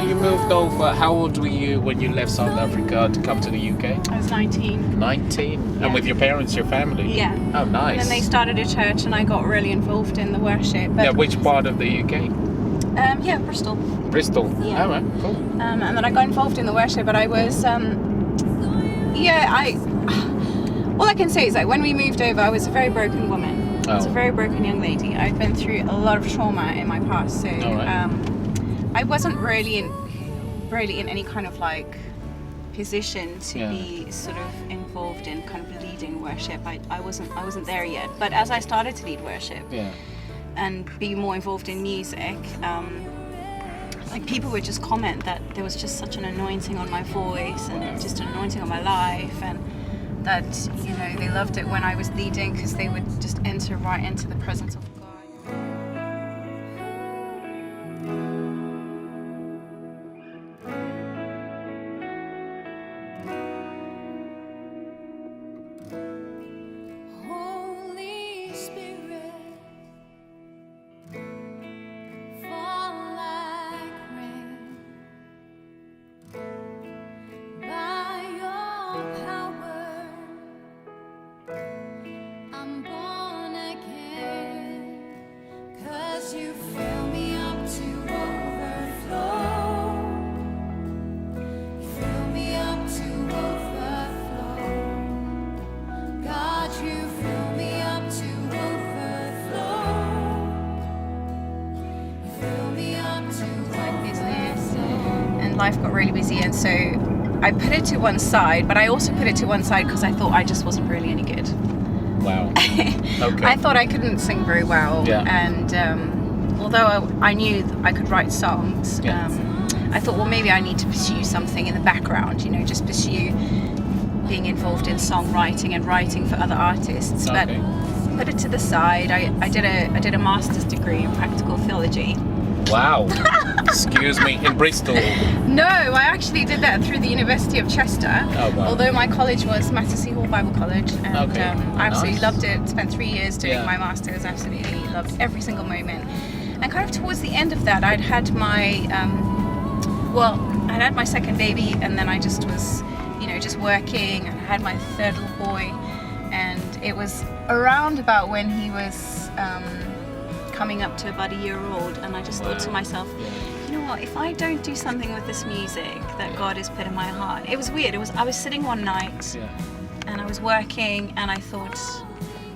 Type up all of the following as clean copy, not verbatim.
you moved over. How old were you when you left South Africa to come to the UK? I was 19. 19? Yeah. And with your parents, your family? Yeah. Oh, nice. And then they started a church and I got really involved in the worship. But, Yeah, which part of the UK? Bristol. Bristol? Yeah. All right, cool. And then I got involved in the worship, but I was, all I can say is that when we moved over, I was a very broken woman. I was a very broken young lady. I'd been through a lot of trauma in my past, so I wasn't really in any kind of like position to be sort of involved in kind of leading worship. I wasn't there yet. But as I started to lead worship and be more involved in music, like people would just comment that there was just such an anointing on my voice and just an anointing on my life, and that, you know, they loved it when I was leading because they would just enter right into the presence of God. Holy Spirit, fall like rain. By your power, I'm born again. 'Cause you fill me up to overflow. You fill me up to overflow. God, you fill me up to overflow. You fill me up to My business and life got really busy, and so I put it to one side, but I also put it to one side because I thought I just wasn't really any good. Wow. Okay. I thought I couldn't sing very well, Yeah. and although I knew I could write songs, Yeah. I thought, well, maybe I need to pursue something in the background, you know, just pursue being involved in songwriting and writing for other artists. But Okay. put it to the side. I did a master's degree in Practical Theology. Wow. Excuse me, in Bristol. No, I actually did that through the University of Chester. Oh, wow. Although my college was Mattersea Hall Bible College, and Okay. I absolutely Nice. loved it. Spent 3 years doing Yeah. my master's. Absolutely loved every single moment. And kind of towards the end of that, I'd had my I'd had my second baby, and then I just was, you know, just working. And I had my third little boy, and it was around about when he was coming up to about a year old, and I just thought to myself, you know what, if I don't do something with this music that God has put in my heart. It was weird. I was sitting one night and I was working, and I thought,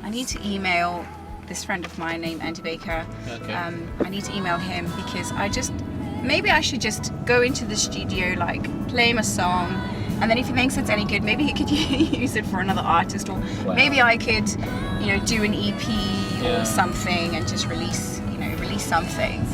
I need to email this friend of mine named Andy Baker. Okay. I need to email him because maybe I should just go into the studio, like play him a song, and then if he thinks it's any good, maybe he could use it for another artist, or maybe I could, you know, do an EP or something and just release something.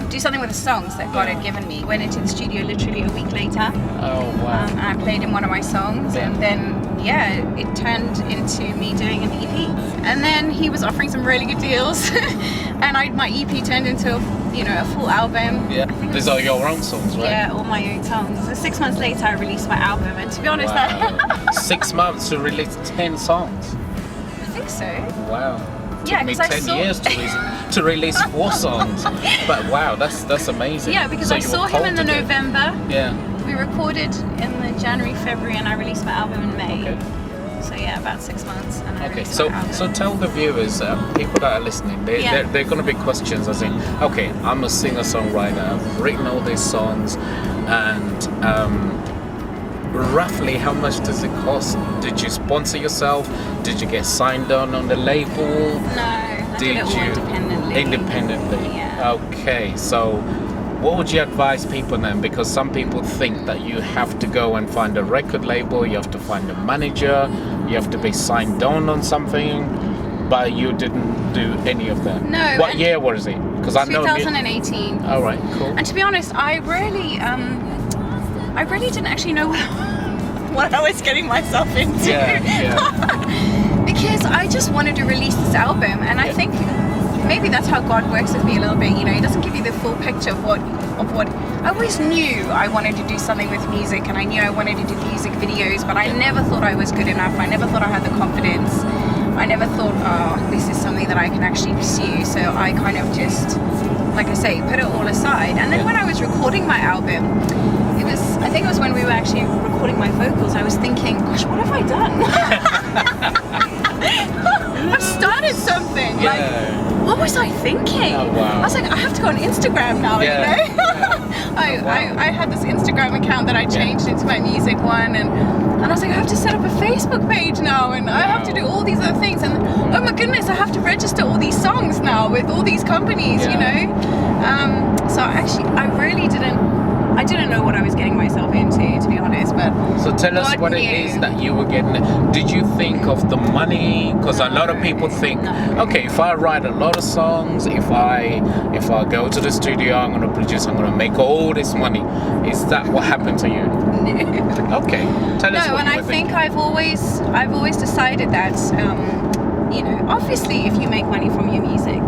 Do something with the songs that God had given me. Went into the studio literally a week later. Oh, wow. And I played him one of my songs, and then it turned into me doing an EP. And then he was offering some really good deals, and my EP turned into a full album. Yeah, these are your own songs, right? Yeah, all my own songs. So 6 months later, I released my album, and to be honest, Wow. 6 months to release 10 songs. I think so. Wow. Yeah, Took me 'cause I 10 saw- years to release 4 songs. But wow, that's amazing. Yeah, because So I you saw were him in the called to do- November. Yeah. We recorded in the January, February, and I released my album in May. Okay. So yeah, about 6 months, and I Okay, released so my album. so tell the viewers, people that are listening, they're going to be questions as in, okay, I'm a singer-songwriter, I've written all these songs, and roughly how much does it cost? Did you sponsor yourself? Did you get signed on the label? No, I did it all independently. Independently? Yeah. Okay, so what would you advise people then? Because some people think that you have to go and find a record label, you have to find a manager, you have to be signed on something, but you didn't do any of that. No. What year was it? Because I know. 2018. All right, cool. And to be honest, I really didn't actually know what I was getting myself into. Yeah. Because I just wanted to release this album, and I think maybe that's how God works with me a little bit. You know, He doesn't give you the full picture of what. I always knew I wanted to do something with music, and I knew I wanted to do music videos, but I never thought I was good enough. I never thought I had the confidence. I never thought, this is something that I can actually pursue. So I kind of just like I say, put it all aside. And then when I was recording my album, I think it was when we were actually recording my vocals, I was thinking, gosh, what have I done? I've started something. Yeah. Like, what was I thinking? Oh, wow. I was like, I have to go on Instagram now, Yeah. you know? I had this Instagram account that I changed into my music one, and I was like, I have to set up a Facebook page now, and I have to do all these other things, and oh my goodness, I have to register all these songs now with all these companies, you know? So actually, I didn't know what I was getting myself into, to be honest, but So tell us God what knew. it is that you were getting. Did you think of the money? Because a lot of people think, okay, if I write a lot of songs, if I go to the studio, I'm going to produce, I'm going to make all this money. Is that what happened to you? Okay, tell us No, what and you I were think thinking. I've always decided that, you know, obviously if you make money from your music,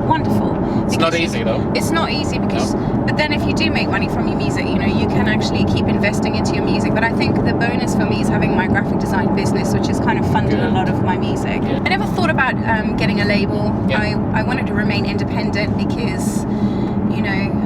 wonderful. It's not easy though. It's not easy because, but then if you do make money from your music, you know, you can actually keep investing into your music. But I think the bonus for me is having my graphic design business, which has kind of funded a lot of my music. I never thought about getting a label. I wanted to remain independent because, you know,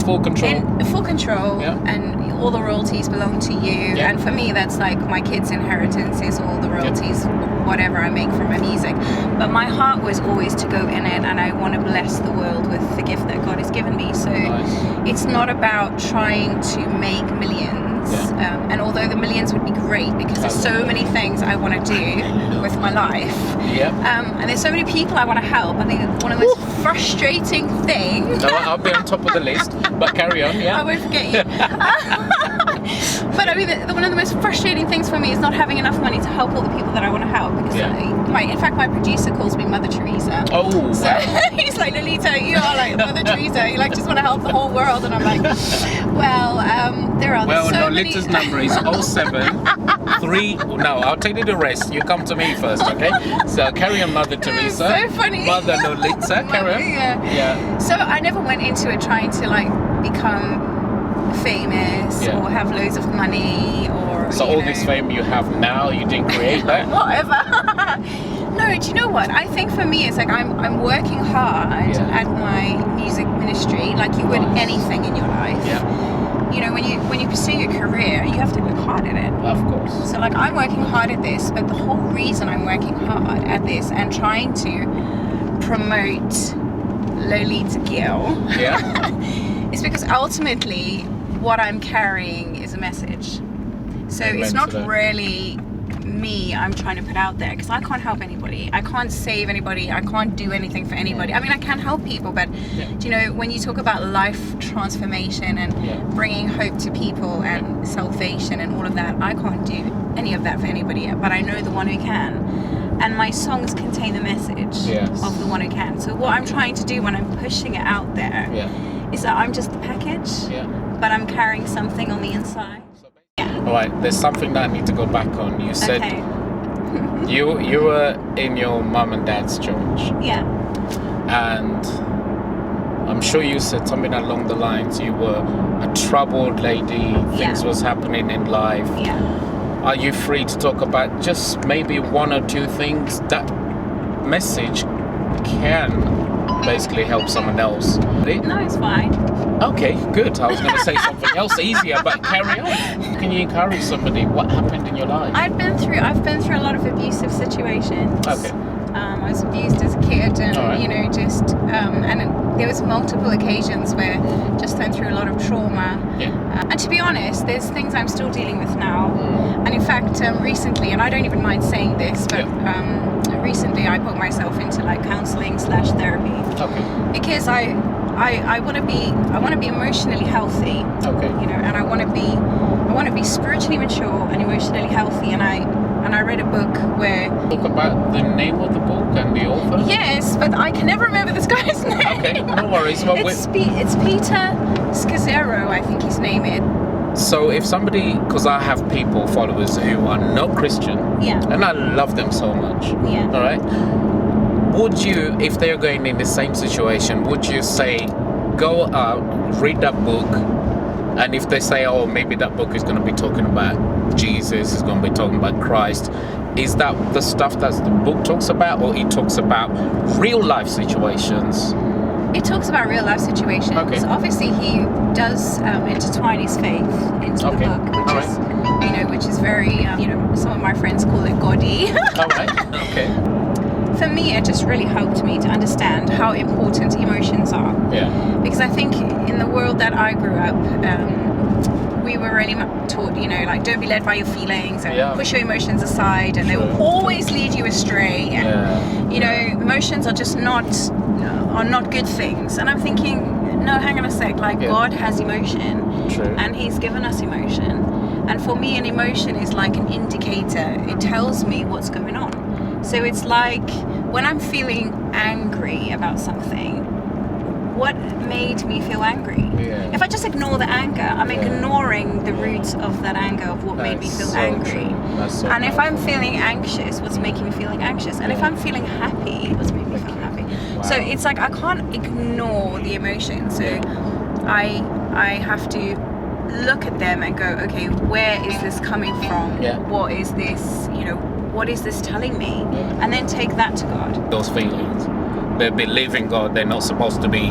Full control. full control, and all the royalties belong to you. And for me, that's like my kids' inheritance is all the royalties, whatever I make from my music. But my heart was always to go in it, and I want to bless the world with the gift that God has given me. So it's not about trying to make millions. And although the millions would be great because there's so many things I want to do with my life, and there's so many people I want to help. I think one of the most frustrating things. No, I'll be on top of the list, but carry on. I won't forget you. But I mean, one of the most frustrating things for me is not having enough money to help all the people that I want to help. Because in fact, my producer calls me Mother Teresa. Oh, so he's like, Loulita, you are like Mother Teresa. You like just want to help the whole world, and I'm like, well, there are so many. Lolita's number is 073. No, I'll tell you the rest. You come to me first, okay? So carry on, Mother Teresa. So funny. Mother Lollita, carry on. Yeah. So I never went into it trying to like become famous or have loads of money or. So all this fame you have now, you didn't create that? Whatever. No, do you know what? I think for me it's like I'm working hard at my music ministry, like you would anything in your life. You know, when you pursue your career, you have to work hard at it. Of course. So like I'm working hard at this, but the whole reason I'm working hard at this and trying to promote Loulita Gill is because ultimately what I'm carrying is a message. So it's not really me I'm trying to put out there, because I can't help anybody. I can't save anybody. I can't do anything for anybody. I mean, I can help people, but you know, when you talk about life transformation and bringing hope to people and salvation and all of that, I can't do any of that for anybody, but I know the one who can. And my songs contain the message of the one who can. So what I'm trying to do when I'm pushing it out there is that I'm just the package, but I'm carrying something on the inside. All right, there's something that I need to go back on. You said you were in your mum and dad's church. And I'm sure you said something along the lines, you were a troubled lady, things was happening in life. Are you free to talk about just maybe one or two things that message can basically help someone else? No, it's fine. Okay, good. I was going to say something else easier, but carry on. Can you encourage somebody? What happened in your life? I've been through a lot of abusive situations. Okay. I was abused as a kid, and you know, just and there was multiple occasions where just went through a lot of trauma. And to be honest, there's things I'm still dealing with now. And in fact, recently, and I don't even mind saying this, but recently I put myself into like counselling/therapy. Because I want to be emotionally healthy. You know, and I want to be spiritually mature and emotionally healthy. And I read a book where. Talk about the name of the book and the author. Yes, but I can never remember this guy's name. Okay, no worries. Well, it's Peter Scazzero, I think his name is. So if somebody, because I have followers who are not Christian, and I love them so much. All right. Would you, if they're going in the same situation, would you say, go out, read that book, and if they say, oh, maybe that book is going to be talking about Jesus, is going to be talking about Christ, is that the stuff that the book talks about, or it talks about real life situations It talks about real life situations. Okay. Obviously, he does intertwine his faith into the book, which is very, some of my friends call it gaudy. All right. Okay. For me, it just really helped me to understand how important emotions are. Yeah. Because I think in the world that I grew up, we were really taught, like, don't be led by your feelings and push your emotions aside, and they will always lead you astray. And, emotions are just not good things. And I'm thinking, no, hang on a sec, like, God has emotion. True. And he's given us emotion. And for me, an emotion is like an indicator. It tells me what's going on. So it's like when I'm feeling angry about something, what made me feel angry? Yeah. If I just ignore the anger, I'm ignoring the roots of that anger, of what made me feel angry. So and if I'm feeling anxious, what's making me feeling anxious? And if I'm feeling happy, what's making me feel happy? Wow. So it's like I can't ignore the emotion. So I have to look at them and go, okay, where is this coming from? Yeah. What is this, what is this telling me? Yeah. And then take that to God. Those feelings. They believe in God. They're not supposed to be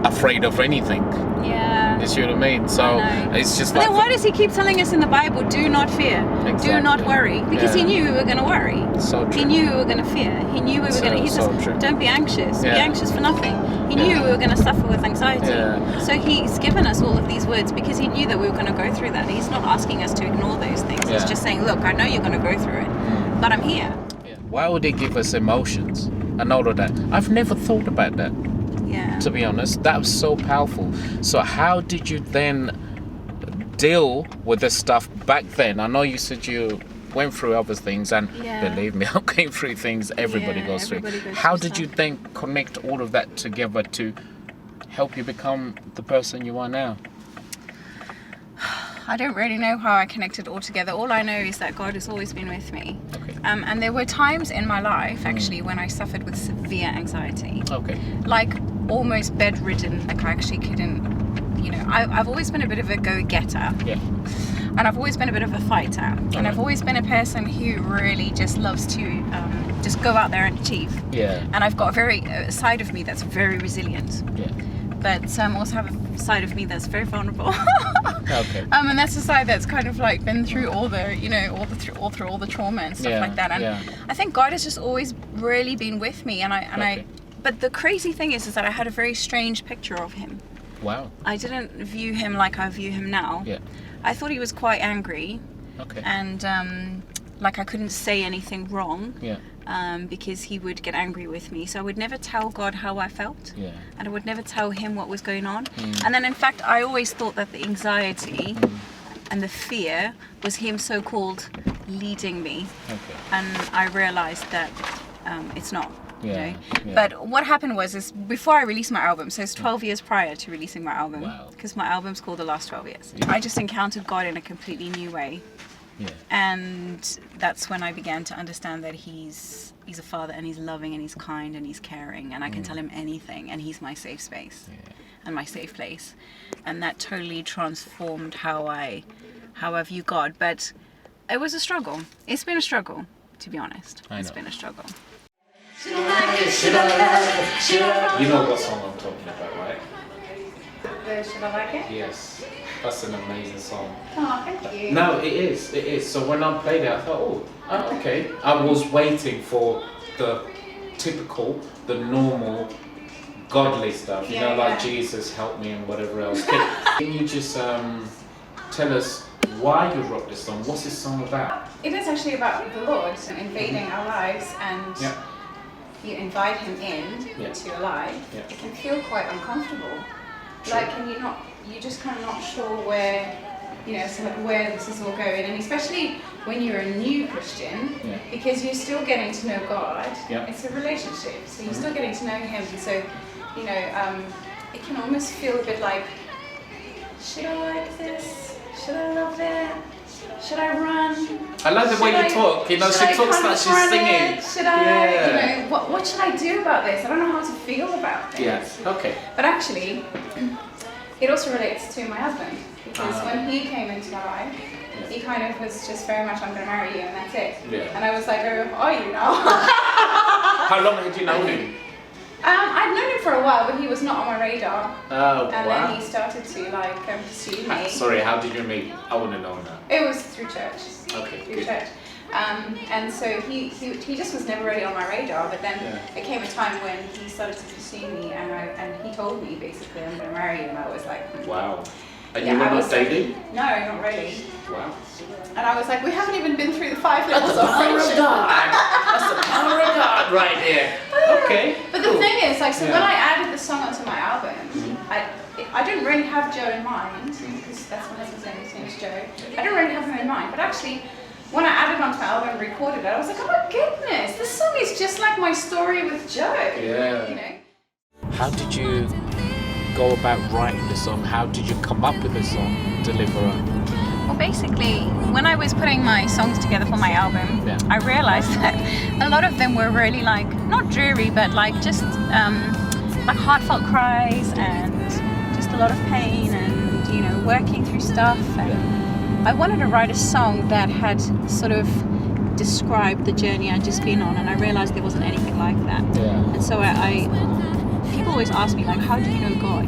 afraid of anything. Yeah. You see what I mean? So it's just but like. Then why does he keep telling us in the Bible, do not fear, do not worry? Because he knew we were going to worry. So true. He knew we were going to fear. He knew we were going to. He says, don't be anxious. Be anxious for nothing. He knew we were going to suffer with anxiety. Yeah. So he's given us all of these words because he knew that we were going to go through that. He's not asking us to ignore those things. He's just saying, look, I know you're going to go through it, but I'm here. Yeah. Why would he give us emotions and all of that? I've never thought about that. Yeah. To be honest, that was so powerful. So how did you then deal with this stuff back then? I know you said you went through other things, and believe me, I'm going through things everybody goes through. How did you then connect all of that together to help you become the person you are now? I don't really know how I connected all together. All I know is that God has always been with me. Okay. And there were times in my life, actually, when I suffered with severe anxiety. Okay. Like almost bedridden. Like I actually couldn't, I've always been a bit of a go-getter. Yeah. And I've always been a bit of a fighter. And I've always been a person who really just loves to just go out there and achieve. Yeah. And I've got a side of me that's very resilient. Yeah. But also have a side of me that's very vulnerable. Okay. And that's a side that's kind of like been through all the, through all the trauma and stuff like that. And I think God has just always really been with me. But the crazy thing is that I had a very strange picture of him. Wow. I didn't view him like I view him now. Yeah. I thought he was quite angry. Okay. And like I couldn't say anything wrong. Yeah. Because he would get angry with me. So I would never tell God how I felt. Yeah. And I would never tell him what was going on. And then in fact, I always thought that the anxiety and the fear was him so-called leading me. Okay. And I realized that it's not. Yeah. But what happened is before I released my album, so it's 12 years prior to releasing my album, because my album's called The Last 12 Years. Yeah. I just encountered God in a completely new way. Yeah. And that's when I began to understand that he's a father, and he's loving, and he's kind, and he's caring, and I can tell him anything, and he's my safe space and my safe place. And that totally transformed how I view God. But it was a struggle. It's been a struggle, to be honest. It's been a struggle. You know what song I'm talking about, right? Should I Like It? Yes. That's an amazing song. Oh, thank you. No, it is. So when I played it, I thought, okay. I was waiting for the typical, the normal, godly stuff. Like Jesus, help me, and whatever else. Can you just tell us why you wrote this song? What's this song about? It is actually about the Lord invading our lives, and you invite him into your life. Yeah. It can feel quite uncomfortable. Like, you're just kind of not sure where, where this is all going. And especially when you're a new Christian, because you're still getting to know God. Yeah. It's a relationship, so you're still getting to know him. And so, it can almost feel a bit like, should I like this? Should I love it? Should I run? I like the way you talk. She talks like she's singing. Should I, what should I do about this? I don't know how to feel about this. Yes. Okay. But actually, it also relates to my husband, because when he came into my life, he kind of was just very much, I'm going to marry you, and that's it. Yeah. And I was like, oh, are you now? How long had you known him? I'd known him him for a while, but he was not on my radar. Oh, And wow. then he started to like pursue me. Sorry, how did you meet? I want to know now. It was through church. Okay, Through good. church. And so he just was never really on my radar. But then there came a time when he started to pursue me, and he told me basically I'm going to marry you. And I was like, Wow. And Yeah, you were I not was like- dating? no, not really. Wow. And I was like, we haven't even been through the 5 levels of Power of friendship. God. That's the power of God right there. Okay. But the cool. thing is, like, so Yeah. when I added the song onto my album, I didn't really have Joe in mind, because that's my husband's name, his name is Joe. I didn't really have him in mind, but actually, when I added onto my album and recorded it, I was like, oh my goodness, this song is just like my story with Joe. Yeah. You know? How did you go about writing the song? How did you come up with the song, Deliverer? Well, basically, when I was putting my songs together for my album, Yeah. I realized that a lot of them were really like, not dreary, but like just like heartfelt cries and just a lot of pain and, you know, working through stuff. And I wanted to write a song that had sort of described the journey I'd just been on, and I realized there wasn't anything like that. Yeah. And so people always ask me, like, how do you know God?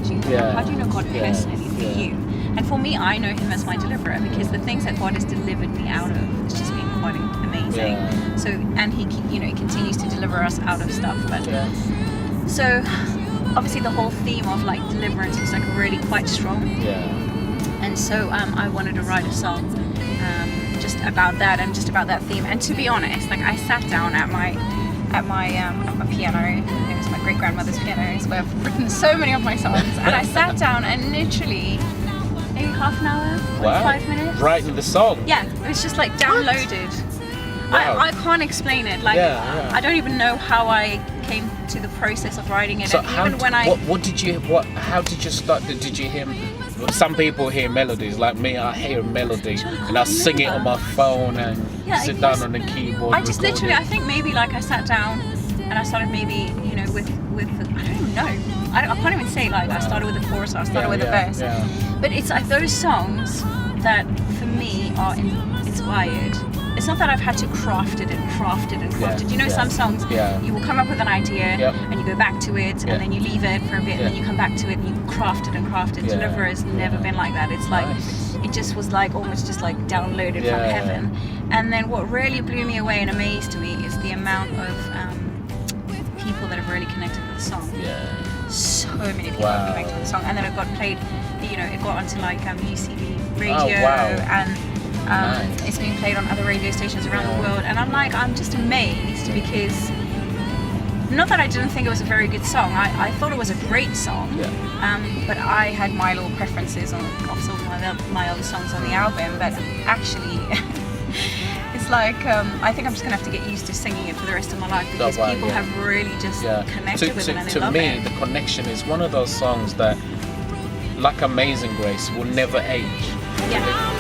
How do you know God personally for you? And for me, I know him as my deliverer, because the things that God has delivered me out of, it's just been quite amazing. Yeah. So, and he, you know, he continues to deliver us out of stuff. But so, obviously, the whole theme of like deliverance was like really quite strong. Yeah. And so, I wanted to write a song just about that and just about that theme. And to be honest, like I sat down at my piano. It was my great grandmother's piano. It's where I've written so many of my songs. And I sat down and literally maybe half an hour, 45 minutes. Writing the song. Yeah, it was just like downloaded. Wow. I can't explain it. Like I don't even know how I came to the process of writing it. So and how, even when how did you start? Did you hear? Some people hear melodies, like me. I hear a melody and I sing it on my phone and sit down on the keyboard. I just record literally, it. I think maybe like I sat down and I started maybe, you know, with I don't even know. I can't even say like I started with the chorus or I started with the verse. Yeah. But it's like those songs that for me are inspired. It's not that I've had to craft it. You know, some songs you will come up with an idea and you go back to it and then you leave it for a bit and then you come back to it and you craft it. Yeah. Deliverer has never been like that. It's like it just was like almost just like downloaded from heaven. And then what really blew me away and amazed me is the amount of people that have really connected with the song. Yeah. So many people have connected with the song, and then it got played. You know, it got onto like UCB radio and. It's being played on other radio stations around the world, and I'm just amazed because not that I didn't think it was a very good song. I thought it was a great song, but I had my little preferences on some of my other songs on the album. But actually, it's like I think I'm just gonna have to get used to singing it for the rest of my life because people have really just connected with it and they love it. To me, the connection is one of those songs that, like Amazing Grace, will never age. Yeah.